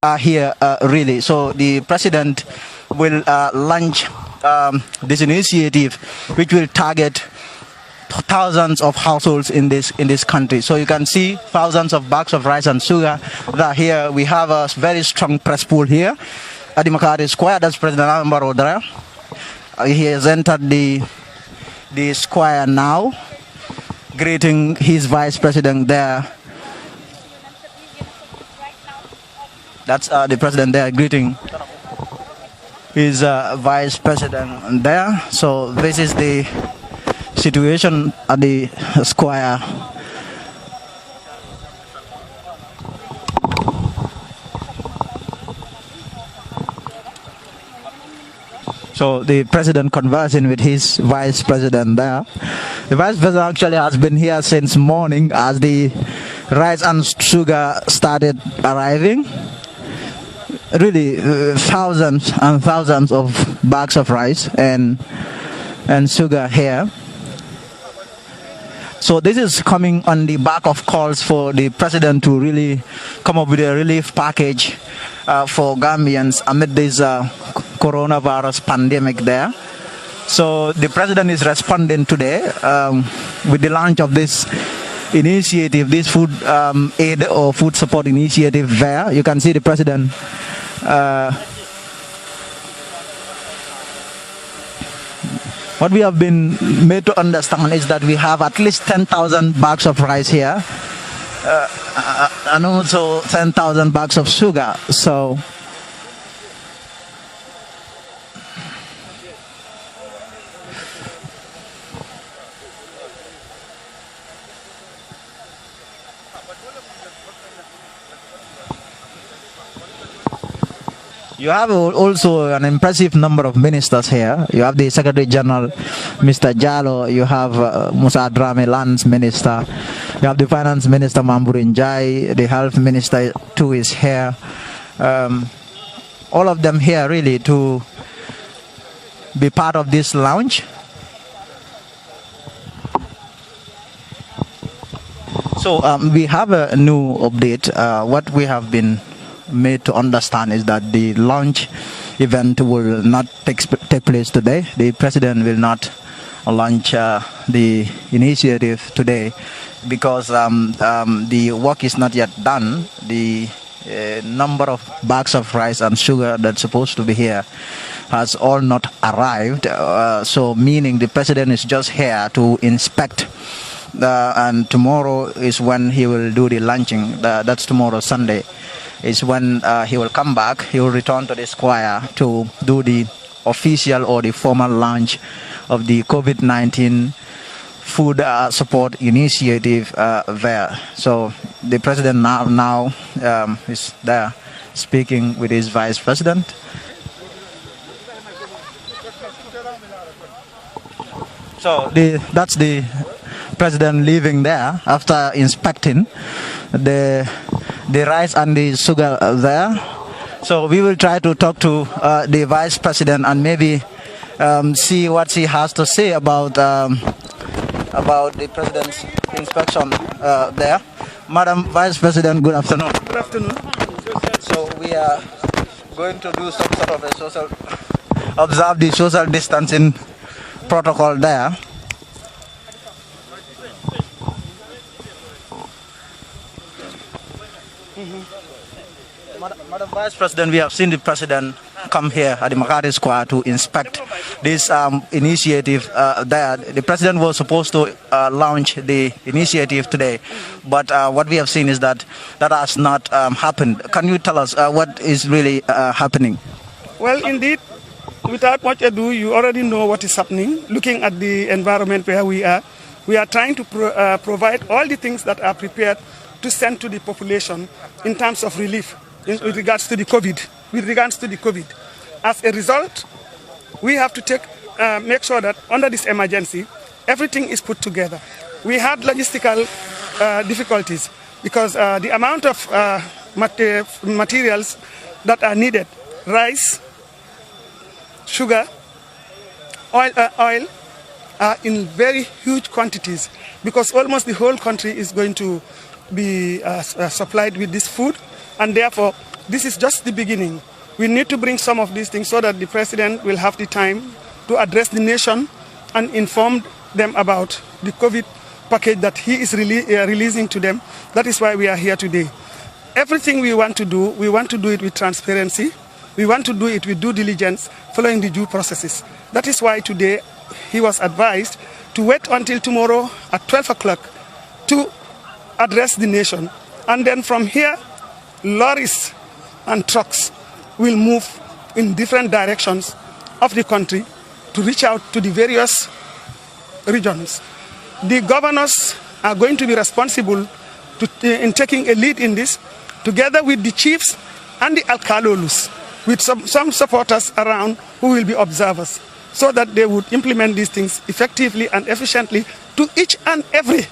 are here really. So the president will launch this initiative, which will target thousands of households in this country. So you can see thousands of bags of rice and sugar that are here. We have a very strong press pool here at the Makati Square. That's President Adama Borrow there. He has entered the square now, greeting his vice president there. That's the president there greeting his vice president there. So this is the situation at the square. So the president conversing with his vice president there. The vice president actually has been here since morning as the rice and sugar started arriving. Really thousands and thousands of bags of rice and sugar here. So this is coming on the back of calls for the president to really come up with a relief package for Gambians amid this coronavirus pandemic there. So the president is responding today with the launch of this initiative, this food aid or food support initiative there. You can see the president what we have been made to understand is that we have at least 10,000 bags of rice here and also 10,000 bags of sugar. So you have also an impressive number of ministers here. You have the Secretary General, Mr. Jallo. You have Musa Drame, Lands Minister. You have the Finance Minister, Mamburin Jai. The Health Minister, too, is here. All of them here, really, to be part of this launch. So we have a new update. What we have been made to understand is that the launch event will not take place today. The president will not launch the initiative today because the work is not yet done. The number of bags of rice and sugar that's supposed to be here has all not arrived. So meaning the president is just here to inspect. And tomorrow is when he will do the launching. That's tomorrow, Sunday. Is when he will come back. He will return to the square to do the official or the formal launch of the COVID-19 food support initiative there. So the president now is there speaking with his vice president. So that's the president leaving there after inspecting the rice and the sugar there. So we will try to talk to the vice president and maybe see what he has to say about the president's inspection there. Madam Vice President, good afternoon. Good afternoon. So we are going to do some sort of a observe the social distancing protocol there. Madam Vice President, we have seen the president come here at the Makati Square to inspect this initiative there. The president was supposed to launch the initiative today, but what we have seen is that has not happened. Can you tell us what is really happening? Well, indeed, without much ado, you already know what is happening. Looking at the environment where we are trying to provide all the things that are prepared to send to the population in terms of relief with regards to the COVID. As a result, we have to make sure that under this emergency, everything is put together. We had logistical difficulties because the amount of materials that are needed, rice, sugar, oil are in very huge quantities because almost the whole country is going to be supplied with this food, and therefore this is just the beginning. We need to bring some of these things so that the president will have the time to address the nation and inform them about the COVID package that he is releasing to them. That is why we are here today. Everything we want to do it with transparency. We want to do it with due diligence, following the due processes. That is why today he was advised to wait until tomorrow at 12 o'clock to address the nation. And then from here, lorries and trucks will move in different directions of the country to reach out to the various regions. The governors are going to be responsible in taking a lead in this, together with the chiefs and the alcalolus, with some supporters around who will be observers, so that they would implement these things effectively and efficiently to each and every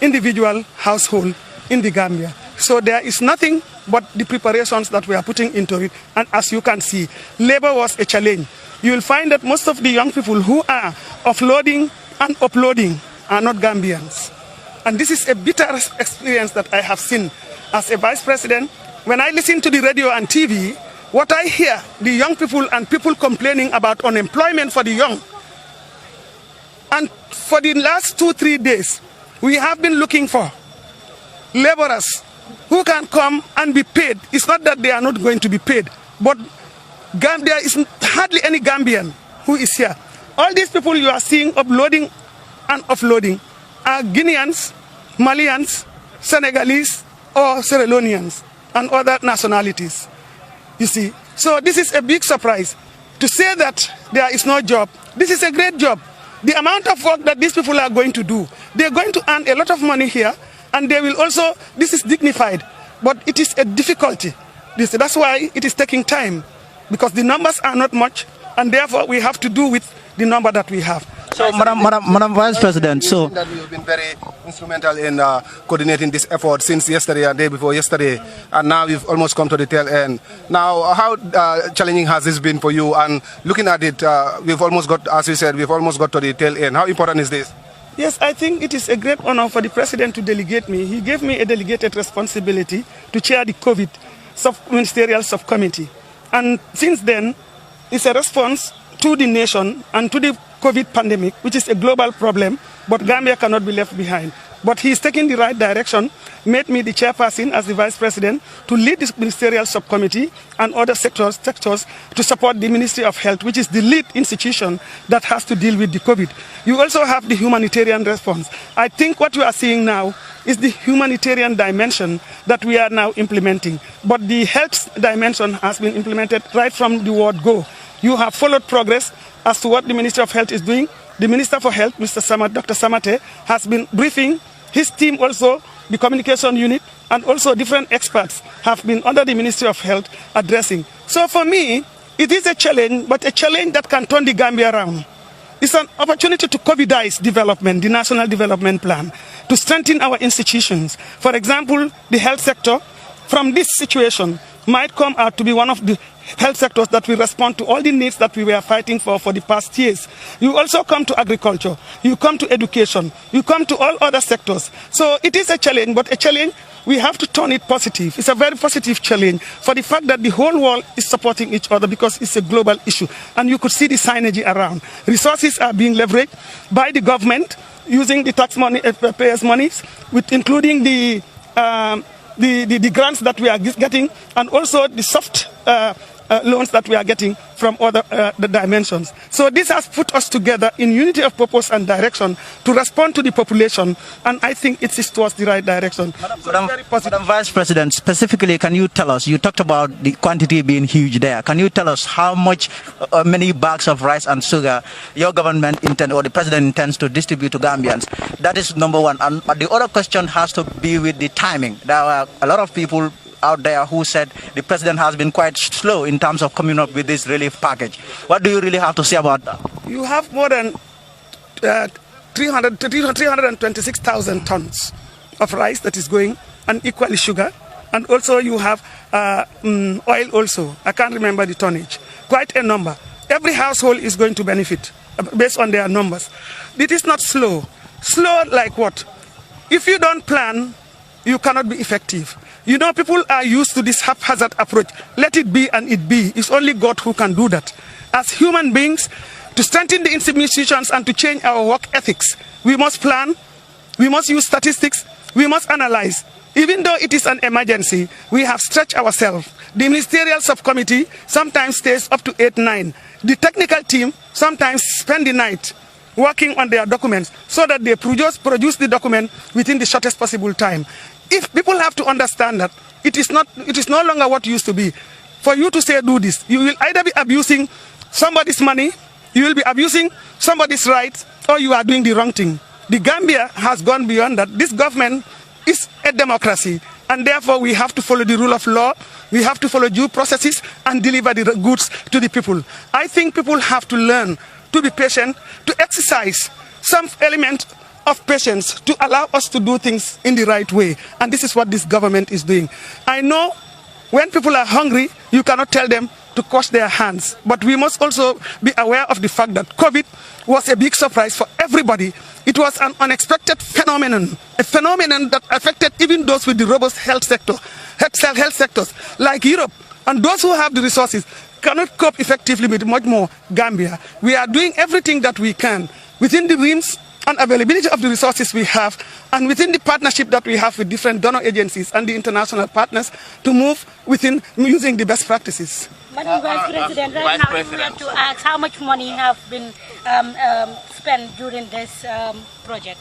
individual household in the Gambia. So there is nothing but the preparations that we are putting into it. And as you can see, labor was a challenge. You will find that most of the young people who are offloading and uploading are not Gambians. And this is a bitter experience that I have seen as a vice president. When I listen to the radio and TV, what I hear, the young people and people complaining about unemployment for the young. And for the last 2-3 days, we have been looking for laborers who can come and be paid. It's not that they are not going to be paid, but there is hardly any Gambian who is here. All these people you are seeing uploading and offloading are Guineans, Malians, Senegalese, or Sierra Leoneans, and other nationalities. You see, so this is a big surprise. To say that there is no job, this is a great job. The amount of work that these people are going to do, they're going to earn a lot of money here, and they will also, this is dignified, but it is a difficulty. That's why it is taking time, because the numbers are not much, and therefore we have to do with the number that we have. So, Madam Vice President, so that we have been very instrumental in coordinating this effort since yesterday and day before yesterday, and now we've almost come to the tail end. Now, how challenging has this been for you? And looking at it, we've almost got, as we said, we've almost got to the tail end. How important is this? Yes, I think it is a great honor for the president to delegate me. He gave me a delegated responsibility to chair the COVID ministerial subcommittee. And since then, it's a response to the nation and to the COVID pandemic, which is a global problem, but Gambia cannot be left behind. But he is taking the right direction, made me the chairperson as the vice president to lead this ministerial subcommittee and other sectors to support the Ministry of Health, which is the lead institution that has to deal with the COVID. You also have the humanitarian response. I think what you are seeing now is the humanitarian dimension that we are now implementing. But the health dimension has been implemented right from the word go. You have followed progress as to what the Ministry of Health is doing. The Minister for Health, Dr. Samate, has been briefing. His team also, the communication unit, and also different experts have been under the Ministry of Health addressing. So for me, it is a challenge, but a challenge that can turn the Gambia around. It's an opportunity to COVIDize development, the National Development Plan, to strengthen our institutions. For example, the health sector, from this situation, might come out to be one of the health sectors that will respond to all the needs that we were fighting for the past years. You also come to agriculture, you come to education, you come to all other sectors. So it is a challenge, but a challenge, we have to turn it positive. It's a very positive challenge for the fact that the whole world is supporting each other because it's a global issue. And you could see the synergy around. Resources are being leveraged by the government using the tax money, payers' monies, with including the grants that we are getting, and also the soft loans that we are getting from other the dimensions. So this has put us together in unity of purpose and direction to respond to the population, and I think it is towards the right direction. Madam Vice President, specifically, can you tell us, you talked about the quantity being huge there. Can you tell us how much, many bags of rice and sugar your government intends, or the president intends to distribute to Gambians? That is number one. And the other question has to be with the timing. There are a lot of people out there who said the president has been quite slow in terms of coming up with this relief package. What do you really have to say about that? You have more than 326,000 tons of rice that is going, and equally sugar. And also you have oil also. I can't remember the tonnage. Quite a number. Every household is going to benefit based on their numbers. It is not slow. Slow like what? If you don't plan, you cannot be effective. You know, people are used to this haphazard approach. Let it be and it be. It's only God who can do that. As human beings, to strengthen the institutions and to change our work ethics, we must plan, we must use statistics, we must analyze. Even though it is an emergency, we have stretched ourselves. The ministerial subcommittee sometimes stays up to 8, 9. The technical team sometimes spend the night working on their documents so that they produce the document within the shortest possible time. If people have to understand that it is no longer what used to be. For you to say do this, you will either be abusing somebody's money, you will be abusing somebody's rights, or you are doing the wrong thing. The Gambia has gone beyond that. This government is a democracy, and therefore we have to follow the rule of law, we have to follow due processes and deliver the goods to the people. I think people have to learn to be patient, to exercise some element of patience to allow us to do things in the right way. And this is what this government is doing. I know when people are hungry, you cannot tell them to wash their hands. But we must also be aware of the fact that COVID was a big surprise for everybody. It was an unexpected phenomenon, a phenomenon that affected even those with the robust health sectors like Europe. And those who have the resources cannot cope effectively with much more Gambia. We are doing everything that we can within the realms and availability of the resources we have, and within the partnership that we have with different donor agencies and the international partners to move within using the best practices. Madam Vice President, right now we have to ask how much money have been spent during this project.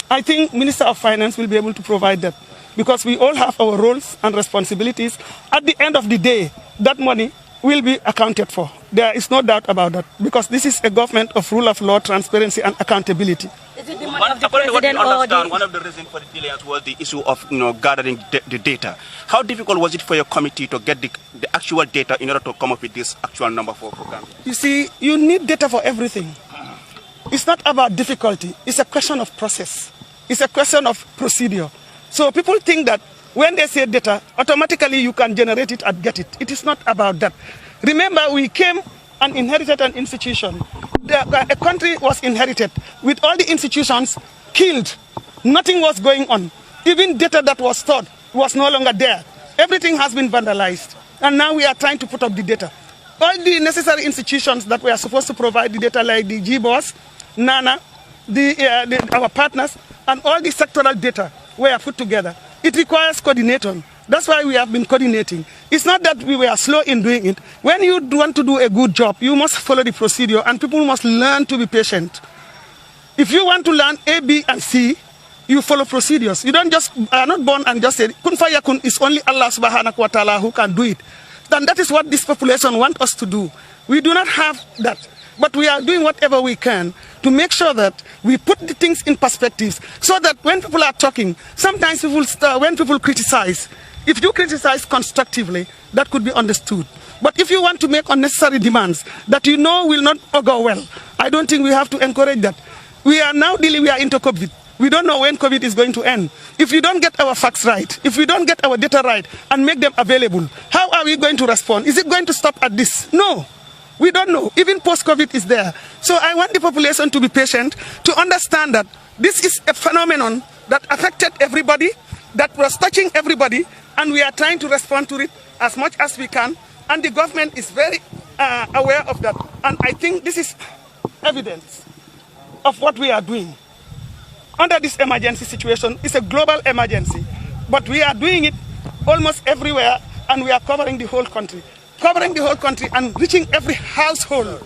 I think Minister of Finance will be able to provide that, because we all have our roles and responsibilities. At the end of the day, that money will be accounted for. There is no doubt about that, because this is a government of rule of law, transparency and accountability. Is it the money of the president or the... One of the reasons for the delay was the issue of gathering the data. How difficult was it for your committee to get the actual data in order to come up with this actual number for Gambia? You see, you need data for everything. It's not about difficulty. It's a question of process. It's a question of procedure. So people think that when they say data, automatically you can generate it and get it. It is not about that. Remember, we came and inherited an institution. A country was inherited with all the institutions killed. Nothing was going on. Even data that was stored was no longer there. Everything has been vandalized. And now we are trying to put up the data. All the necessary institutions that we are supposed to provide the data, like the GBOS, NANA, our partners, and all the sectoral data were put together. It requires coordinating. That's why we have been coordinating. It's not that we were slow in doing it. When you want to do a good job, you must follow the procedure, and people must learn to be patient. If you want to learn A, B, and C, you follow procedures. You don't just are not born and just say, kun fayakun is only Allah subhanahu wa ta'ala who can do it. Then that is what this population want us to do. We do not have that. But we are doing whatever we can to make sure that we put the things in perspectives, so that when people are talking, sometimes when people criticize, if you criticize constructively, that could be understood. But if you want to make unnecessary demands that you know will not go well, I don't think we have to encourage that. We are now into COVID. We don't know when COVID is going to end. If we don't get our facts right, if we don't get our data right and make them available, how are we going to respond? Is it going to stop at this? No. We don't know. Even post-COVID is there. So I want the population to be patient, to understand that this is a phenomenon that affected everybody, that was touching everybody, and we are trying to respond to it as much as we can. And the government is very aware of that. And I think this is evidence of what we are doing. Under this emergency situation, it's a global emergency. But we are doing it almost everywhere, and we are covering the whole country. Covering the whole country and reaching every household.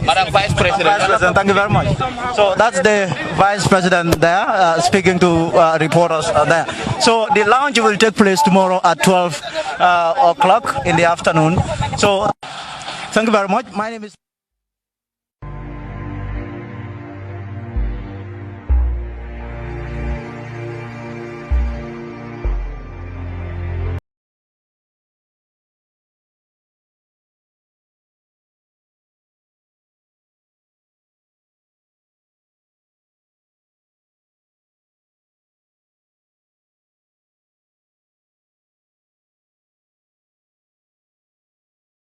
Madam Vice President, thank you very much. So that's the Vice President there speaking to reporters there. So the launch will take place tomorrow at 12 o'clock in the afternoon. So thank you very much. My name is